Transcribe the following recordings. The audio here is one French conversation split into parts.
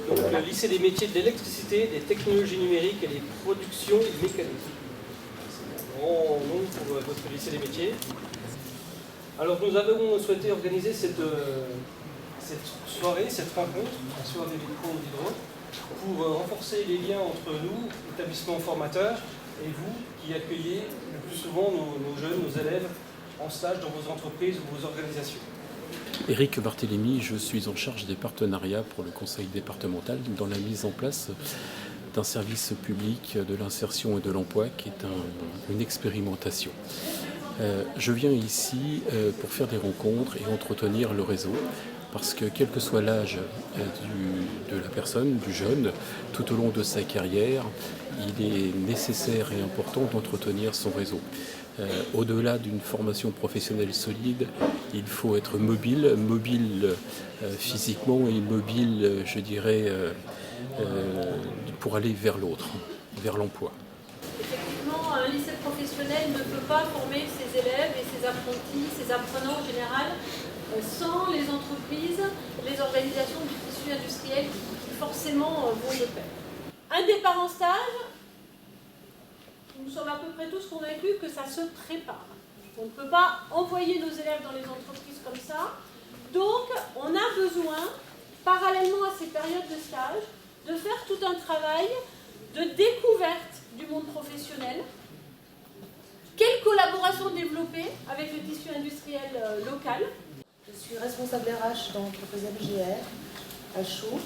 Donc le lycée des métiers de l'électricité, des technologies numériques et des productions mécaniques. C'est un grand nom pour votre lycée des métiers. Alors nous avons souhaité organiser cette soirée, cette rencontre, la soirée des cours d'Hydro, pour renforcer les liens entre nous, établissements formateurs, et vous qui accueillez le plus souvent nos jeunes, nos élèves en stage dans vos entreprises ou vos organisations. Éric Barthélémy, je suis en charge des partenariats pour le conseil départemental dans la mise en place d'un service public de l'insertion et de l'emploi qui est une expérimentation. Je viens ici pour faire des rencontres et entretenir le réseau parce que quel que soit l'âge de la personne, du jeune, tout au long de sa carrière, il est nécessaire et important d'entretenir son réseau. Au-delà d'une formation professionnelle solide, il faut être mobile physiquement et mobile, je dirais, pour aller vers l'autre, vers l'emploi. Effectivement, un lycée professionnel ne peut pas former ses élèves et ses apprentis, ses apprenants en général, sans les entreprises, les organisations du tissu industriel qui forcément vont de pair. Un départ en stage, nous sommes à peu près tous convaincus que ça se prépare. On ne peut pas envoyer nos élèves dans les entreprises comme ça. Donc, on a besoin, parallèlement à ces périodes de stage, de faire tout un travail de découverte du monde professionnel. Quelle collaboration développer avec le tissu industriel local? Je suis responsable RH dans l'entreprise MGR à Chaux.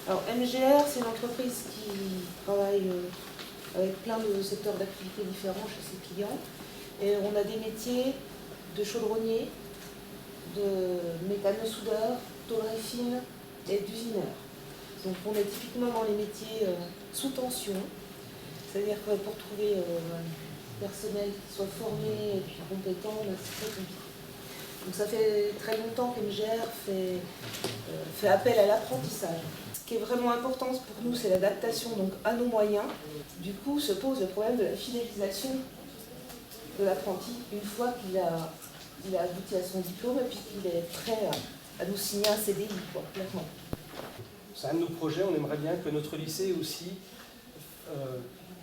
Alors MGR, c'est une entreprise qui travaille avec plein de secteurs d'activité différents chez ses clients. Et on a des métiers de chaudronnier, de mécano-soudeur, tôlerie fine et d'usineur. Donc on est typiquement dans les métiers sous tension, c'est-à-dire que pour trouver un personnel qui soit formé et puis compétent, c'est très compliqué. Donc ça fait très longtemps qu'MGR fait appel à l'apprentissage. Ce qui est vraiment important pour nous, c'est l'adaptation donc, à nos moyens. Du coup, se pose le problème de la fidélisation de l'apprenti une fois qu'il a abouti à son diplôme et puis qu'il est prêt à nous signer un CDI, clairement. C'est un de nos projets, on aimerait bien que notre lycée aussi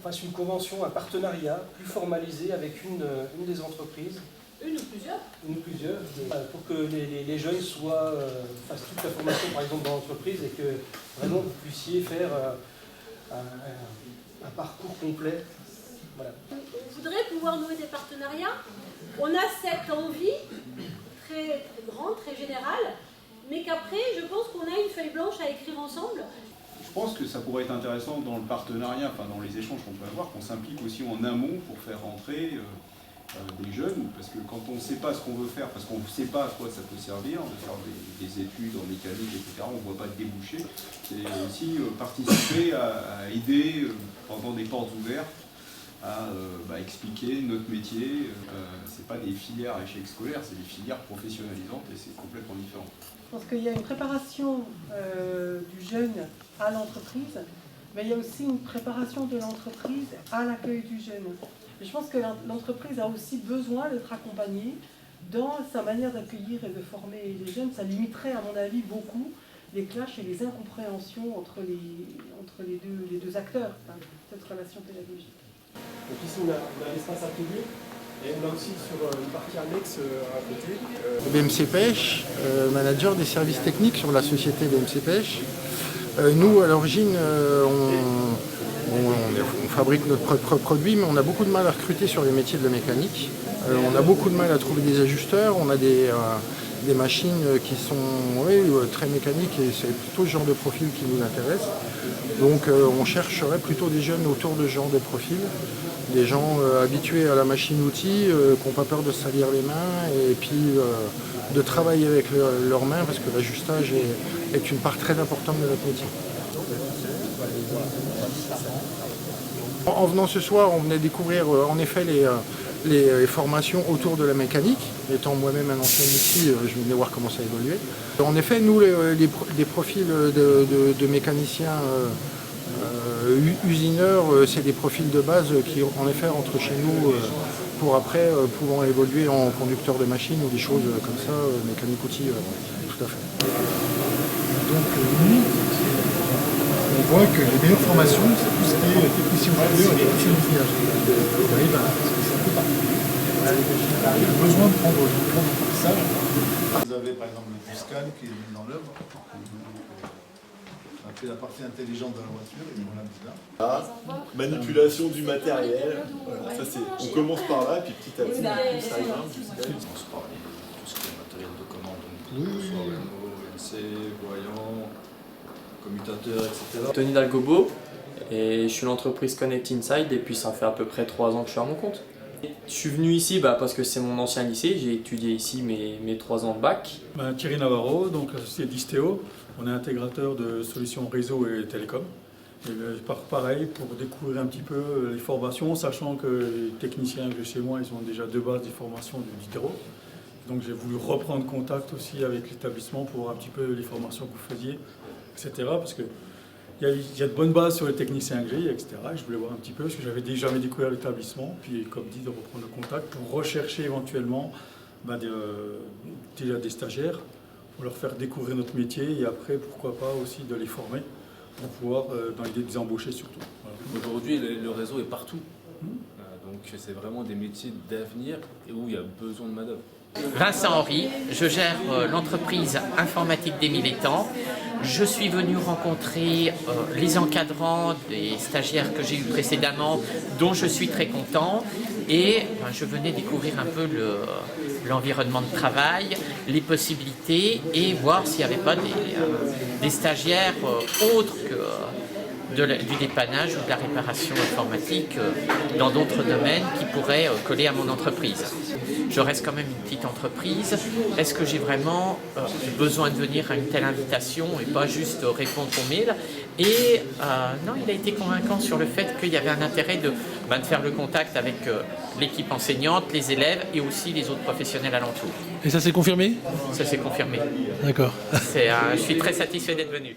fasse une convention, un partenariat plus formalisé avec une des entreprises. Une ou plusieurs? Une ou plusieurs, pour que les jeunes fassent toute la formation par exemple dans l'entreprise et que vraiment vous puissiez faire un parcours complet. Voilà. On voudrait pouvoir nouer des partenariats. On a cette envie très, très grande, très générale, mais qu'après, je pense qu'on a une feuille blanche à écrire ensemble. Je pense que ça pourrait être intéressant dans le partenariat, enfin dans les échanges qu'on peut avoir, qu'on s'implique aussi en amont pour faire rentrer des jeunes, parce que quand on ne sait pas ce qu'on veut faire, parce qu'on ne sait pas à quoi ça peut servir, de faire des études en mécanique, etc., on ne voit pas de débouchés, c'est aussi participer à aider pendant des portes ouvertes à expliquer notre métier. C'est pas des filières à échec scolaire, c'est des filières professionnalisantes et c'est complètement différent. Je pense qu'il y a une préparation du jeune à l'entreprise, mais il y a aussi une préparation de l'entreprise à l'accueil du jeune. Et je pense que l'entreprise a aussi besoin d'être accompagnée dans sa manière d'accueillir et de former les jeunes. Ça limiterait, à mon avis, beaucoup les clashs et les incompréhensions entre les deux acteurs, cette relation pédagogique. Donc ici on a l'espace atelier et on a aussi sur une partie annexe à côté. BMC Pêche, manager des services techniques sur la société BMC Pêche. Nous à l'origine on fabrique notre propre produit, mais on a beaucoup de mal à recruter sur les métiers de la mécanique. On a beaucoup de mal à trouver des ajusteurs, on a des machines qui sont très mécaniques et c'est plutôt ce genre de profil qui nous intéresse. Donc on chercherait plutôt des jeunes autour de ce genre de profil, des gens habitués à la machine-outil, qui n'ont pas peur de se salir les mains et puis de travailler avec leurs mains parce que l'ajustage est une part très importante de notre métier. En venant ce soir, on venait découvrir en effet les formations autour de la mécanique. Étant moi-même un ancien ici, je venais voir comment ça évoluait. En effet, nous, les profils de mécaniciens usineurs, c'est des profils de base qui, en effet, rentrent chez nous pour après pouvant évoluer en conducteur de machine ou des choses comme ça, mécanique outil, tout à fait. Donc, voit que les meilleures formations, c'est tout ce qui est technicien moteur et technicien d'usinage. On arrive à ce que c'est un peu partout. On a besoin de prendre des plans d'apprentissage. Vous avez par exemple le Tuscan qui est mis dans l'œuvre. On a fait la partie intelligente de la voiture et on l'a mis là. Manipulation du matériel. Voilà, ça c'est, on commence par là, puis petit à petit, ça grimpe jusqu'à... On se parle de tout ce qui est matériel de commande, donc soit Renault, LC, voyant, commutateur, etc. Tony Dalgobo, et je suis l'entreprise Connect Inside, et puis ça fait à peu près 3 ans que je suis à mon compte. Je suis venu ici parce que c'est mon ancien lycée, j'ai étudié ici mes 3 ans de bac. Thierry Navarro, donc associé d'Istéo, on est intégrateur de solutions réseau et télécom. Et pareil, pour découvrir un petit peu les formations, sachant que les techniciens que j'ai chez moi, ils ont déjà de base des formations d'Istéo. Donc j'ai voulu reprendre contact aussi avec l'établissement pour voir un petit peu les formations que vous faisiez, etc. Parce qu'il y a de bonnes bases sur les techniciens que j'ai, etc. Et je voulais voir un petit peu, parce que j'avais déjà découvert l'établissement, puis comme dit, de reprendre le contact pour rechercher éventuellement déjà des stagiaires, pour leur faire découvrir notre métier, et après, pourquoi pas aussi de les former, pour pouvoir, dans l'idée de les embaucher surtout. Voilà. Aujourd'hui, le réseau est partout. Donc c'est vraiment des métiers d'avenir et où il y a besoin de main-d'œuvre. Vincent Henry, je gère l'entreprise informatique des Milletans. Je suis venu rencontrer les encadrants des stagiaires que j'ai eus précédemment, dont je suis très content. Et je venais découvrir un peu l'environnement de travail, les possibilités et voir s'il n'y avait pas des stagiaires autres que du dépannage ou de la réparation informatique dans d'autres domaines qui pourraient coller à mon entreprise. Je reste quand même une petite entreprise. Est-ce que j'ai vraiment besoin de venir à une telle invitation et pas juste répondre aux mails? Et non, il a été convaincant sur le fait qu'il y avait un intérêt de faire le contact avec l'équipe enseignante, les élèves et aussi les autres professionnels alentours. Et ça s'est confirmé? Ça s'est confirmé. D'accord. Je suis très satisfait d'être venu.